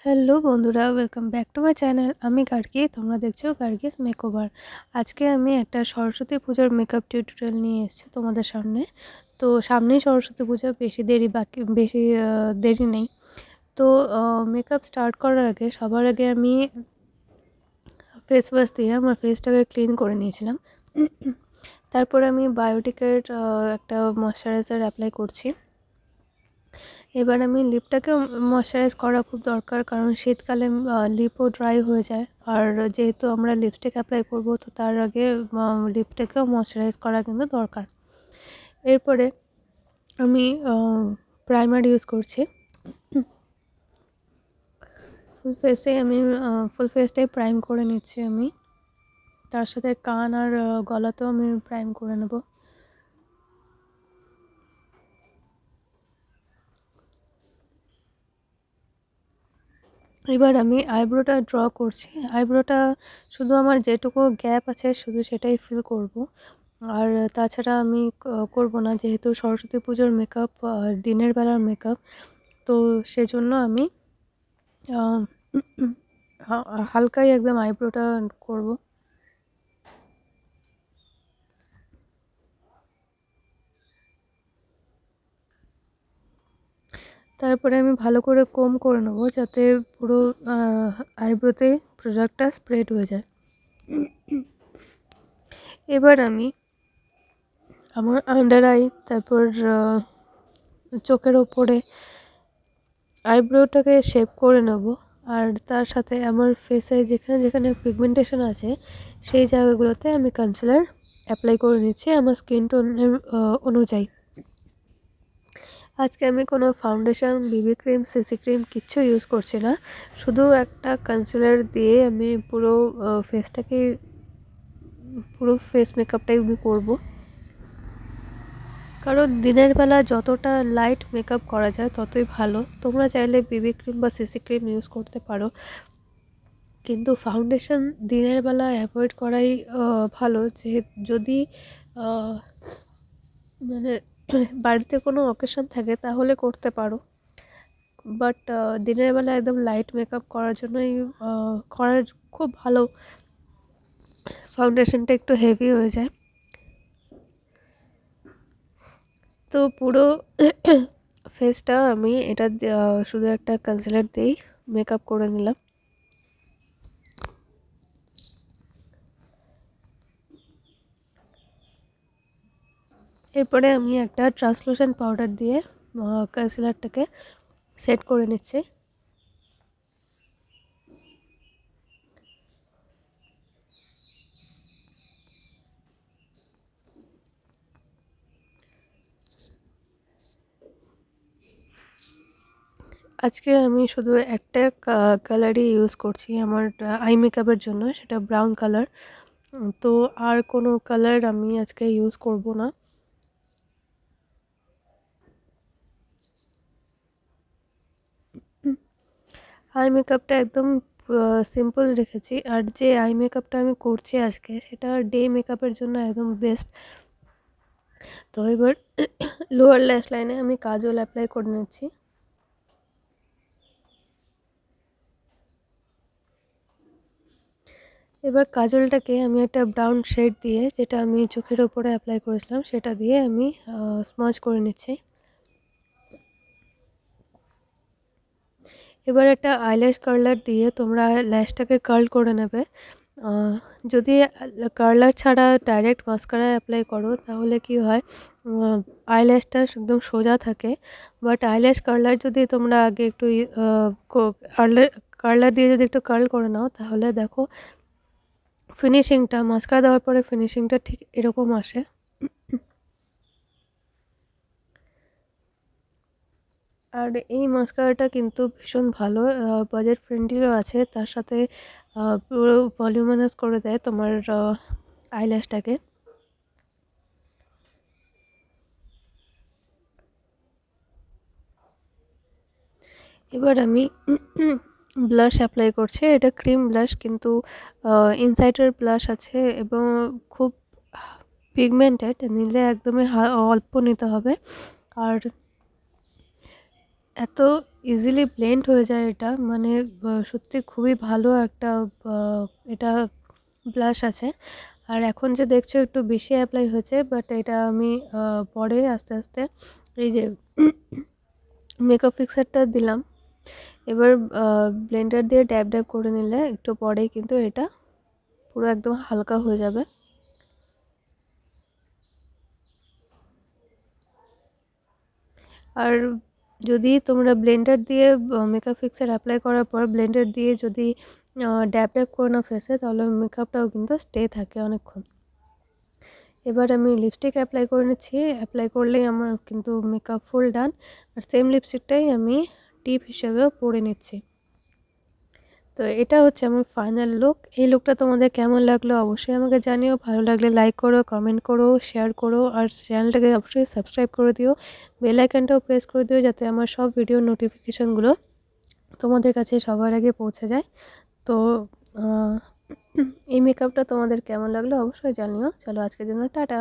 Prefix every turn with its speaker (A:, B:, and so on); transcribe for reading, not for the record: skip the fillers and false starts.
A: Hello বন্ধুরা, welcome back to my channel. আমি গার্গী, তোমরা দেখছো গার্গীস মেকওভার। আজকে আমি একটা সরস্বতী পুজোর মেকআপ টিউটোরিয়াল নিয়ে এসেছি তোমাদের সামনে। তো সামনেই সরস্বতী পুজো, বেশি দেরি নেই। তো মেকআপ স্টার্ট করার আগে সবার আগে আমি ফেস ওয়াশ দিয়ে আমার ফেসটাকে ক্লিন করে নিয়েছিলাম। তারপরে আমি বায়োটিকের একটা ময়শ্চারাইজার অ্যাপ্লাই করছি। এবার আমি লিপটাকে ময়শ্চারাইজ করা খুব দরকার, কারণ শীতকালে লিপও ড্রাই হয়ে যায়। আর যেহেতু আমরা লিপস্টিক অ্যাপ্লাই করব, তো তার আগে লিপটাকেও ময়শ্চারাইজ করা কিন্তু দরকার। এরপরে আমি প্রাইমার ইউজ করছি। ফুল ফেসটাই প্রাইম করে নিচ্ছি আমি। তার সাথে কান আর গলাতেও আমি প্রাইম করে নেব। এবার আমি আইব্রোটা ড্র করছি। আইব্রোটা শুধু আমার যেটুকু গ্যাপ আছে শুধু সেটাই ফিল করব, আর তাছাড়া আমি করব না, যেহেতু সরস্বতী পুজোর মেকআপ দিনের বেলার মেকআপ। তো সেজন্য আমি হালকাই একদম আইব্রোটা করব। তারপরে আমি ভালো করে কোম করে নেব, যাতে পুরো আইব্রোতে প্রোডাক্টটা স্প্রেড হয়ে যায়। এবার আমি আমার আন্ডার আই, তারপর চোখের ওপরে আইব্রোটাকে শেপ করে নেব। আর তার সাথে আমার ফেসে যেখানে যেখানে পিগমেন্টেশন আছে সেই জায়গাগুলোতে আমি কনসিলার অ্যাপ্লাই করে নিচ্ছি আমার স্কিন টোনের অনুযায়ী। আজকে আমি কোনো ফাউন্ডেশন, বিবি ক্রিম, সিসি ক্রিম কিচ্ছু ইউজ করছি না। শুধু একটা কনসিলার দিয়ে আমি পুরো ফেস মেকআপটাই আমি করবো। কারণ দিনের বেলা যতটা লাইট মেকআপ করা যায় ততই ভালো। তোমরা চাইলে বিবি ক্রিম বা সিসি ক্রিম ইউজ করতে পারো, কিন্তু ফাউন্ডেশন দিনের বেলা অ্যাভয়েড করাই ভালো। যদি মানে বাড়িতে কোনো অকেশন থাকে তাহলে করতে পারো, বাট দিনের বেলা একদম লাইট মেকআপ করার জন্যই করার খুব ভালো। ফাউন্ডেশনটা একটু হেভি হয়ে যায়। তো পুরো ফেসটা আমি এটা শুধু একটা কনসিলার দিয়েই মেকআপ করে নিলাম। এরপরে আমি একটা ট্রান্সলুসেন্ট পাউডার দিয়ে কনসিলারটাকে সেট করে নিচ্ছি। আজকে আমি শুধু একটা কালারই ইউজ করছি আমার আই মেকআপের জন্য, সেটা ব্রাউন কালার। তো আর কোনো কালার আমি আজকে ইউজ করব না। আই মেকআপটা একদম সিম্পল রেখেছি, আর যে আই মেকআপটা আমি করছি আজকে সেটা ডে মেকআপের জন্য একদম বেস্ট। তো এবার লোয়ার ল্যাশ লাইনে আমি কাজল অ্যাপ্লাই করে নিচ্ছি। এবার কাজলটাকে আমি একটা ব্রাউন শেড দিয়ে, যেটা আমি চোখের ওপরে অ্যাপ্লাই করেছিলাম, সেটা দিয়ে আমি স্মাজ করে নিচ্ছি। এবার একটা আইল্যাশ কার্লার দিয়ে তোমরা ল্যাশটাকে কার্ল করে নেবে। যদি কার্লার ছাড়া ডাইরেক্ট মাস্কারা অ্যাপ্লাই করো তাহলে কি হয়, আইল্যাশটা একদম সোজা থাকে। বাট আইল্যাশ কার্লার যদি তোমরা আগে একটু কার্লার দিয়ে যদি একটু কার্ল করে নাও, তাহলে দেখো ফিনিশিংটা, মাস্কারা দেওয়ার পরে ফিনিশিংটা ঠিক এরকম আসে। আর এই মাস্কারাটা কিন্তু ভীষণ ভালো, বাজেট ফ্রেন্ডলিও আছে, তার সাথে পুরো ভলিউমানাইজ করে দেয় তোমার আইল্যাশটাকে। এবার আমি ব্লাশ অ্যাপ্লাই করছি। এটা ক্রিম ব্লাশ, কিন্তু ইনসাইডার ব্লাশ আছে এবং খুব পিগমেন্টেড, নিলে একদমই অল্প নিতে হবে। আর এত ইজিলি ব্লেন্ড হয়ে যায় এটা, মানে সত্যি খুবই ভালো একটা এটা ব্লাশ আছে। আর এখন যে দেখছো একটু বেশি অ্যাপ্লাই হয়েছে, বাট এটা আমি পরে আস্তে আস্তে এই যে মেকআপ ফিক্সারটা দিলাম, এবার ব্লেন্ডার দিয়ে ড্যাব ড্যাব করে নিলে একটু পরেই কিন্তু এটা পুরো একদম হালকা হয়ে যাবে। আর যদি তোমরা ব্লেন্ডার দিয়ে মেকআপ ফিক্সার অ্যাপ্লাই করার পর ব্লেন্ডার দিয়ে যদি ড্যাব ড্যাব করে নাও ফেসে, তাহলে মেকআপটাও কিন্তু স্টে থাকে অনেকক্ষণ। এবার আমি লিপস্টিক অ্যাপ্লাই করে নিচ্ছি, অ্যাপ্লাই করলেই আমার কিন্তু মেকআপ ফুল ডান। আর সেম লিপস্টিকটাই আমি টিপ হিসেবেও পরে নিচ্ছি। তো এটা হচ্ছে আমার ফাইনাল লুক। এই লুকটা তোমাদের কেমন লাগলো অবশ্যই আমাকে জানিও। ভালো লাগলে লাইক করো, কমেন্ট করো, শেয়ার করো, আর চ্যানেলটাকে অবশ্যই সাবস্ক্রাইব করে দিও। বেল আইকনটাও প্রেস করে দিও যাতে আমার সব ভিডিও নোটিফিকেশনগুলো তোমাদের কাছে সবার আগে পৌঁছে যায়। তো এই মেকআপটা তোমাদের কেমন লাগলো অবশ্যই জানিও। চলো আজকের জন্য টাটা।